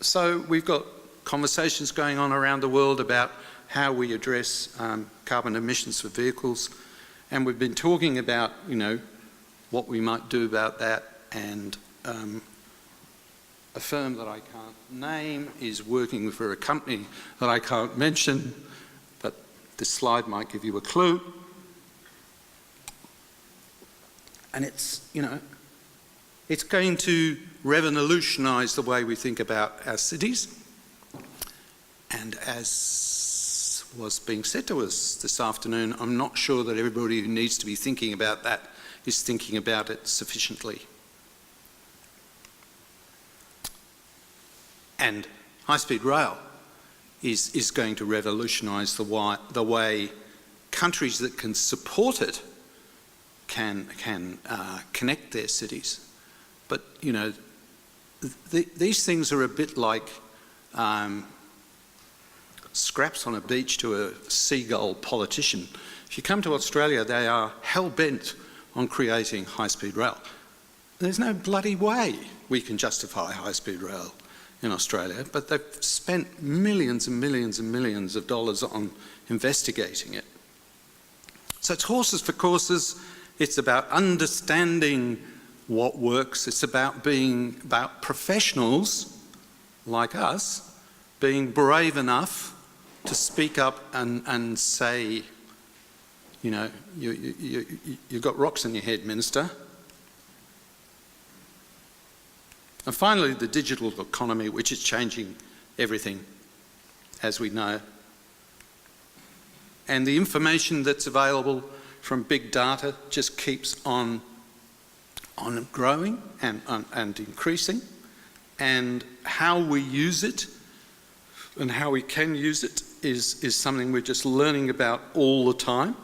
So we've got conversations going on around the world about how we address carbon emissions for vehicles, and we've been talking about, you know, what we might do about that, and a firm that I can't name is working for a company that I can't mention, but this slide might give you a clue. And it's, you know, it's going to revolutionise the way we think about our cities. And as was being said to us this afternoon, I'm not sure that everybody who needs to be thinking about that is thinking about it sufficiently. And high-speed rail is going to revolutionise the way countries that can support it can connect their cities. But, you know, these things are a bit like scraps on a beach to a seagull politician. If you come to Australia, they are hell-bent on creating high-speed rail. There's no bloody way we can justify high-speed rail in Australia, but they've spent millions and millions and millions of dollars on investigating it. So it's horses for courses. It's about understanding what works. It's about professionals like us being brave enough to speak up and say, you know, you've got rocks in your head, Minister. And finally, the digital economy, which is changing everything, as we know. And the information that's available from big data just keeps on growing and increasing. And how we use it and how we can use it is something we're just learning about all the time.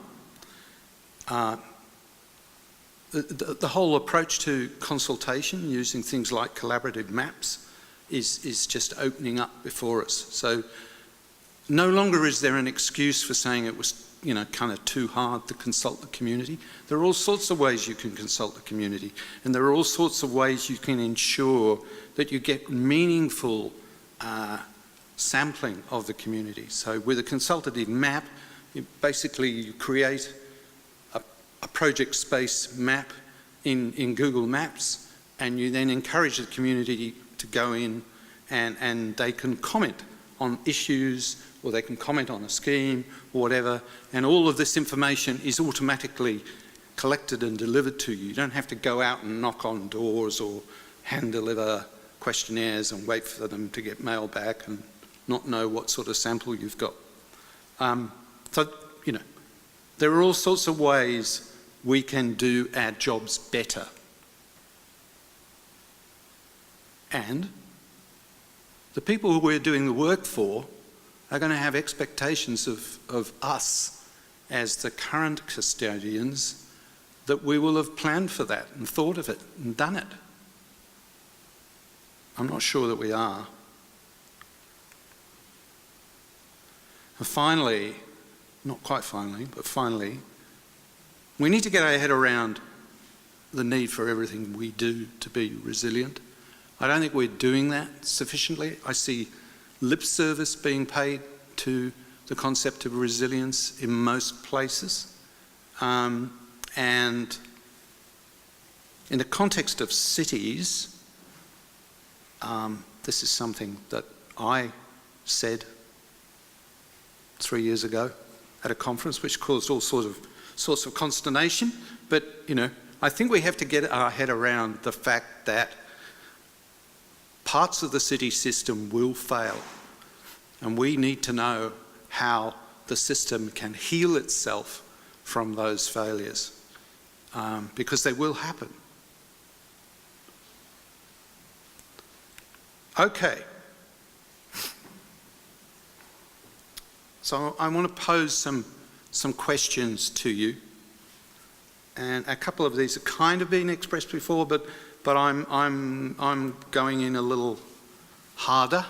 The whole approach to consultation using things like collaborative maps is just opening up before us. So no longer is there an excuse for saying it was, you know, kind of too hard to consult the community. There are all sorts of ways you can consult the community, and there are all sorts of ways you can ensure that you get meaningful sampling of the community. So with a consultative map, you create a project space map in Google Maps, and you then encourage the community to go in and they can comment on issues, or they can comment on a scheme or whatever, and all of this information is automatically collected and delivered to you. You don't have to go out and knock on doors or hand deliver questionnaires and wait for them to get mail back and not know what sort of sample you've got. So, you know, there are all sorts of ways we can do our jobs better. And the people who we're doing the work for are going to have expectations of us as the current custodians that we will have planned for that and thought of it and done it. I'm not sure that we are. And finally, not quite finally, but finally, we need to get our head around the need for everything we do to be resilient. I don't think we're doing that sufficiently. I see lip service being paid to the concept of resilience in most places. And in the context of cities, this is something that I said 3 years ago at a conference, which caused all sorts of consternation. But, you know, I think we have to get our head around the fact that parts of the city system will fail, and we need to know how the system can heal itself from those failures, because they will happen. Okay. So I want to pose some questions to you, and a couple of these have kind of been expressed before, but I'm going in a little harder.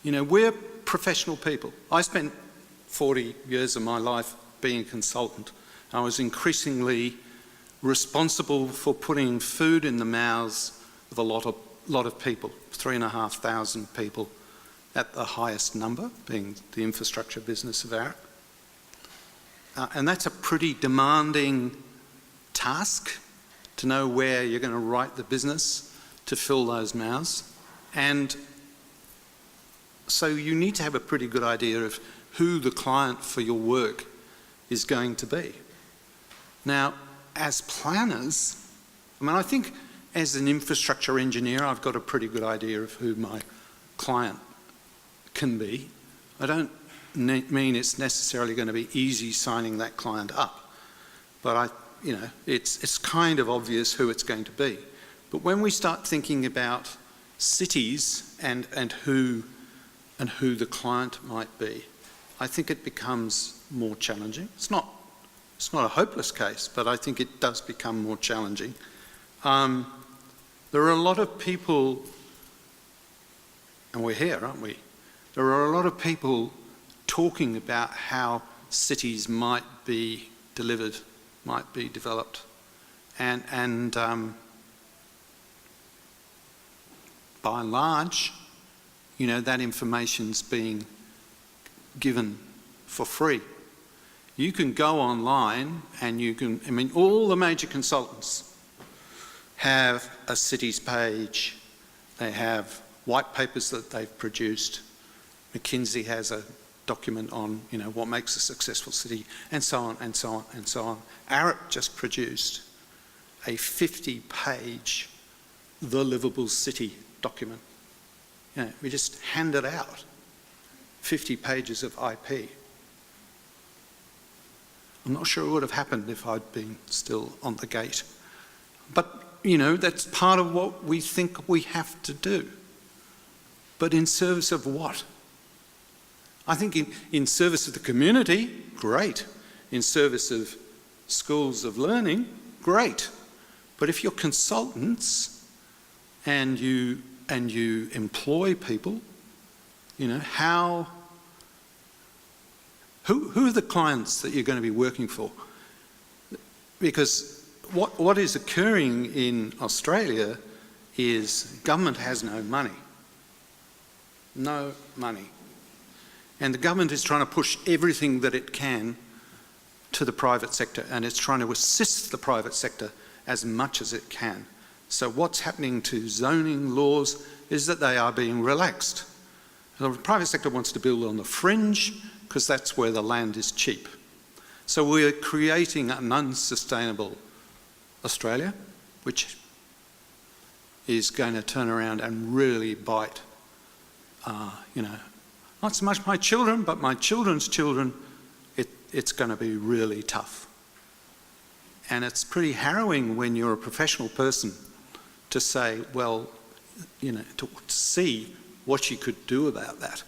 You know, we're professional people. I spent 40 years of my life being a consultant. I was increasingly responsible for putting food in the mouths of a lot of lot of people, 3,500 people at the highest number, being the infrastructure business of ARUP. And that's a pretty demanding task, to know where you're going to write the business to fill those mouths. And so you need to have a pretty good idea of who the client for your work is going to be. Now, as planners, I mean, I think as an infrastructure engineer, I've got a pretty good idea of who my client can be. I don't mean it's necessarily going to be easy signing that client up, but it's kind of obvious who it's going to be. But when we start thinking about cities and who the client might be, I think it becomes more challenging. It's not a hopeless case, but I think it does become more challenging. There are a lot of people, and we're here, aren't we? There are a lot of people talking about how cities might be delivered, might be developed, and by and large, that information's being given for free. You can go online and all the major consultants have a cities page. They have white papers that they've produced. McKinsey has a document on, what makes a successful city, and so on, and so on, and so on. ARUP just produced a 50-page The Livable City document. We just hand it out. 50 pages of IP. I'm not sure it would have happened if I'd been still on the gate. But, that's part of what we think we have to do. But in service of what? I think in service of the community, great. In service of schools of learning, great. But if you're consultants and you employ people, who are the clients that you're going to be working for? Because what is occurring in Australia is government has no money. No money. And the government is trying to push everything that it can to the private sector, and it's trying to assist the private sector as much as it can. So what's happening to zoning laws is that they are being relaxed. The private sector wants to build on the fringe because that's where the land is cheap. So we're creating an unsustainable Australia, which is going to turn around and really bite, not so much my children, but my children's children. It's going to be really tough. And it's pretty harrowing when you're a professional person to say, well, to see what you could do about that.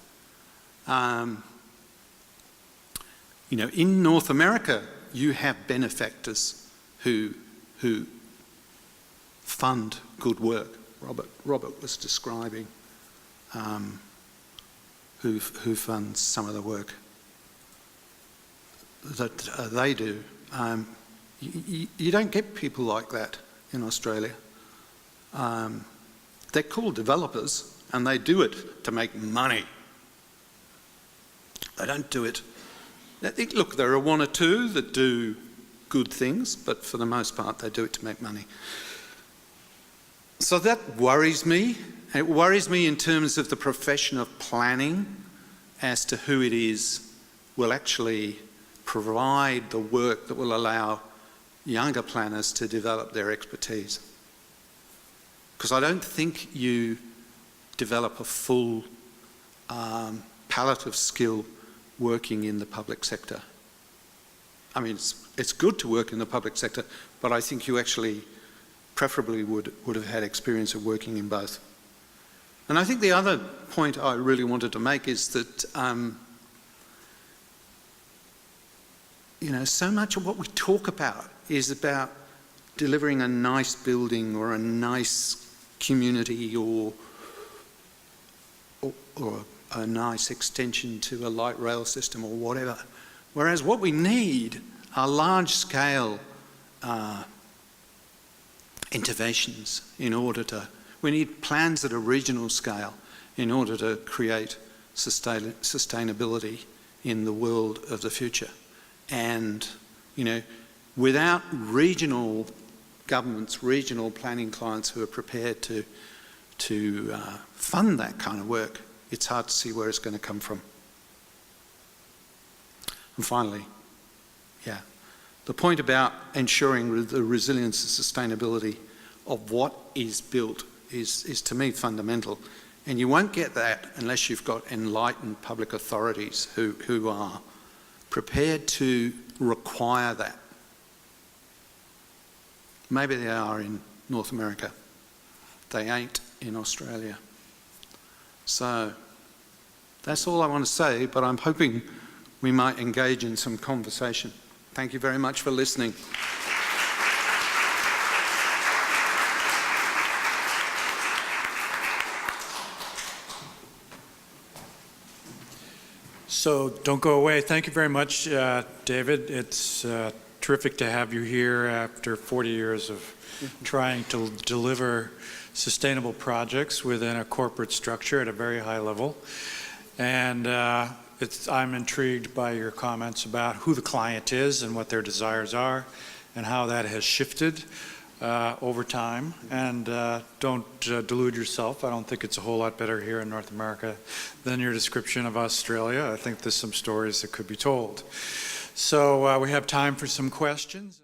In North America, you have benefactors who fund good work. Robert was describing who funds some of the work that they do. You don't get people like that in Australia. They're called developers, and they do it to make money. They don't do it. Look, there are one or two that do good things, but for the most part, they do it to make money. So that worries me. It worries me in terms of the profession of planning as to who it is will actually provide the work that will allow younger planners to develop their expertise. Because I don't think you develop a full palette of skill working in the public sector. I mean, it's good to work in the public sector, but I think you actually preferably would have had experience of working in both. And I think the other point I really wanted to make is that so much of what we talk about is about delivering a nice building or a nice community or a nice extension to a light rail system or whatever. Whereas what we need are large-scale interventions in order to... We need plans at a regional scale in order to create sustainability in the world of the future. And, you know, without regional governments, regional planning clients who are prepared to fund that kind of work, it's hard to see where it's going to come from. And finally, yeah, the point about ensuring the resilience and sustainability of what is built is to me fundamental. And you won't get that unless you've got enlightened public authorities who are prepared to require that. Maybe they are in North America. They ain't in Australia. So that's all I want to say, but I'm hoping we might engage in some conversation. Thank you very much for listening. So don't go away. Thank you very much, David. It's terrific to have you here after 40 years of trying to deliver sustainable projects within a corporate structure at a very high level. And I'm intrigued by your comments about who the client is and what their desires are and how that has shifted over time. And don't delude yourself. I don't think it's a whole lot better here in North America than your description of Australia. I think there's some stories that could be told. So we have time for some questions.